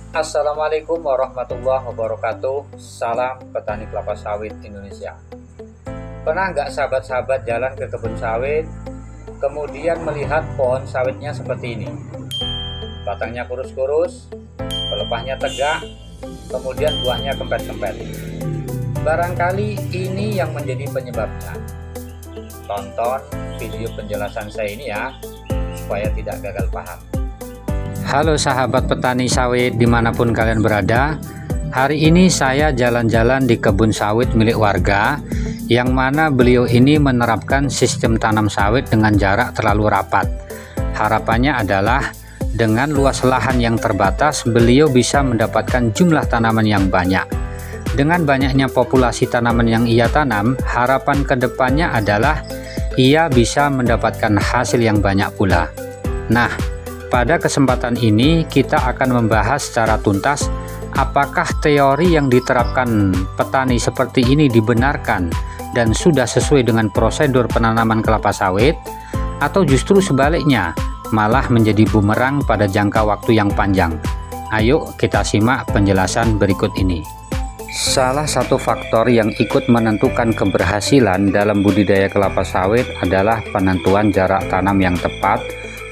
Assalamualaikum warahmatullahi wabarakatuh. Salam petani kelapa sawit Indonesia. Pernah nggak sahabat-sahabat jalan ke kebun sawit, kemudian melihat pohon sawitnya seperti ini? Batangnya kurus-kurus, pelepahnya tegak, kemudian buahnya kempet-kempet. Barangkali ini yang menjadi penyebabnya. Tonton video penjelasan saya ini ya, supaya tidak gagal paham. Halo sahabat petani sawit dimanapun kalian berada. Hari ini saya jalan-jalan di kebun sawit milik warga, yang mana beliau ini menerapkan sistem tanam sawit dengan jarak terlalu rapat. Harapannya adalah dengan luas lahan yang terbatas, beliau bisa mendapatkan jumlah tanaman yang banyak. Dengan banyaknya populasi tanaman yang ia tanam, harapan kedepannya adalah ia bisa mendapatkan hasil yang banyak pula. Nah, pada kesempatan ini kita akan membahas secara tuntas apakah teori yang diterapkan petani seperti ini dibenarkan dan sudah sesuai dengan prosedur penanaman kelapa sawit, atau justru sebaliknya malah menjadi bumerang pada jangka waktu yang panjang. Ayo kita simak penjelasan berikut ini. Salah satu faktor yang ikut menentukan keberhasilan dalam budidaya kelapa sawit adalah penentuan jarak tanam yang tepat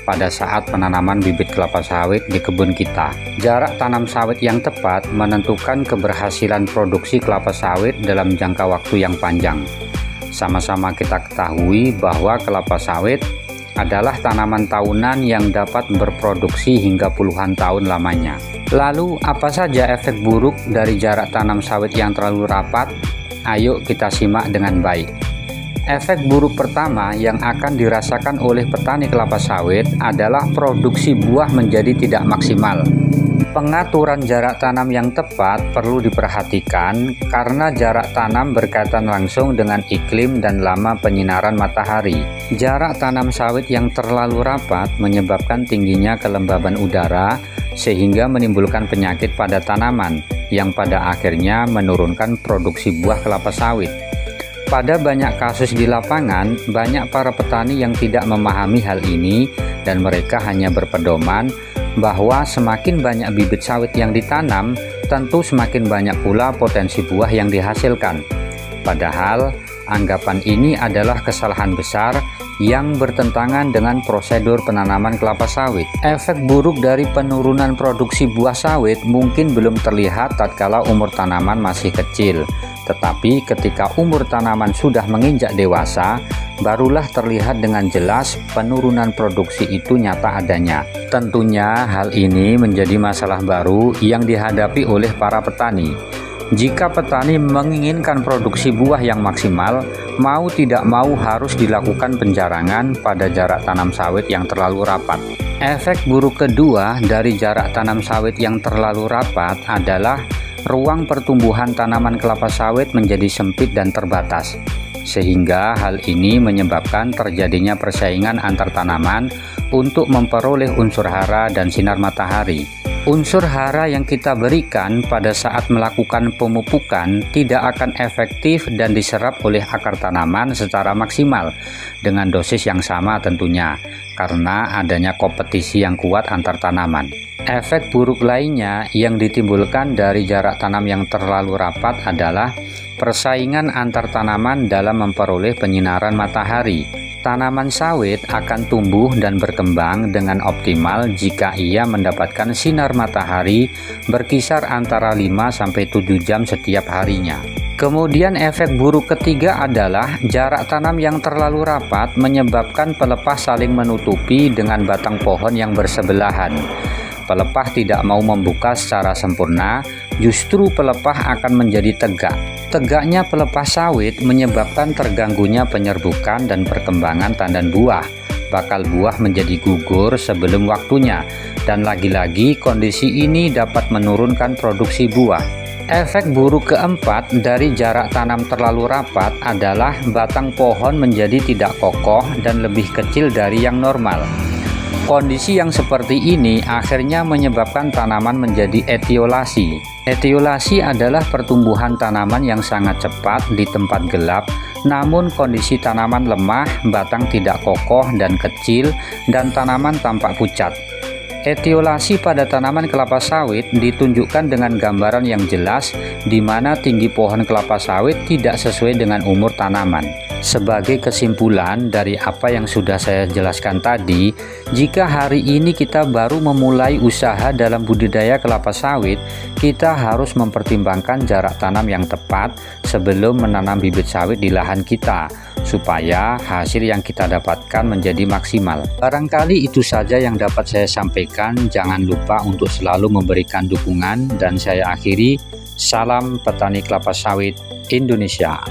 pada saat penanaman bibit kelapa sawit di kebun kita. Jarak tanam sawit yang tepat menentukan keberhasilan produksi kelapa sawit dalam jangka waktu yang panjang. Sama-sama kita ketahui bahwa kelapa sawit adalah tanaman tahunan yang dapat berproduksi hingga puluhan tahun lamanya. Lalu, apa saja efek buruk dari jarak tanam sawit yang terlalu rapat? Ayo kita simak dengan baik. Efek buruk pertama yang akan dirasakan oleh petani kelapa sawit adalah produksi buah menjadi tidak maksimal. Pengaturan jarak tanam yang tepat perlu diperhatikan karena jarak tanam berkaitan langsung dengan iklim dan lama penyinaran matahari. Jarak tanam sawit yang terlalu rapat menyebabkan tingginya kelembaban udara sehingga menimbulkan penyakit pada tanaman yang pada akhirnya menurunkan produksi buah kelapa sawit. Pada banyak kasus di lapangan, banyak para petani yang tidak memahami hal ini dan mereka hanya berpedoman bahwa semakin banyak bibit sawit yang ditanam, tentu semakin banyak pula potensi buah yang dihasilkan. Padahal, anggapan ini adalah kesalahan besar yang bertentangan dengan prosedur penanaman kelapa sawit. Efek buruk dari penurunan produksi buah sawit mungkin belum terlihat tatkala umur tanaman masih kecil. Tetapi ketika umur tanaman sudah menginjak dewasa, barulah terlihat dengan jelas penurunan produksi itu nyata adanya. Tentunya hal ini menjadi masalah baru yang dihadapi oleh para petani. Jika petani menginginkan produksi buah yang maksimal, mau tidak mau harus dilakukan penjarangan pada jarak tanam sawit yang terlalu rapat. Efek buruk kedua dari jarak tanam sawit yang terlalu rapat adalah ruang pertumbuhan tanaman kelapa sawit menjadi sempit dan terbatas, sehingga hal ini menyebabkan terjadinya persaingan antar tanaman untuk memperoleh unsur hara dan sinar matahari. Unsur hara yang kita berikan pada saat melakukan pemupukan tidak akan efektif dan diserap oleh akar tanaman secara maksimal dengan dosis yang sama tentunya, karena adanya kompetisi yang kuat antar tanaman. Efek buruk lainnya yang ditimbulkan dari jarak tanam yang terlalu rapat adalah persaingan antar tanaman dalam memperoleh penyinaran matahari. Tanaman sawit akan tumbuh dan berkembang dengan optimal jika ia mendapatkan sinar matahari berkisar antara 5-7 jam setiap harinya. Kemudian efek buruk ketiga adalah jarak tanam yang terlalu rapat menyebabkan pelepah saling menutupi dengan batang pohon yang bersebelahan. Pelepah tidak mau membuka secara sempurna, justru pelepah akan menjadi tegak. Tegaknya pelepah sawit menyebabkan terganggunya penyerbukan dan perkembangan tandan buah. Bakal buah menjadi gugur sebelum waktunya, dan lagi-lagi kondisi ini dapat menurunkan produksi buah. Efek buruk keempat dari jarak tanam terlalu rapat adalah batang pohon menjadi tidak kokoh dan lebih kecil dari yang normal. Kondisi yang seperti ini akhirnya menyebabkan tanaman menjadi etiolasi. Etiolasi adalah pertumbuhan tanaman yang sangat cepat di tempat gelap, namun kondisi tanaman lemah, batang tidak kokoh dan kecil, dan tanaman tampak pucat. Etiolasi pada tanaman kelapa sawit ditunjukkan dengan gambaran yang jelas di mana tinggi pohon kelapa sawit tidak sesuai dengan umur tanaman. Sebagai kesimpulan dari apa yang sudah saya jelaskan tadi, jika hari ini kita baru memulai usaha dalam budidaya kelapa sawit, kita harus mempertimbangkan jarak tanam yang tepat sebelum menanam bibit sawit di lahan kita, supaya hasil yang kita dapatkan menjadi maksimal. Barangkali itu saja yang dapat saya sampaikan. Jangan lupa untuk selalu memberikan dukungan, dan saya akhiri. Salam petani kelapa sawit Indonesia.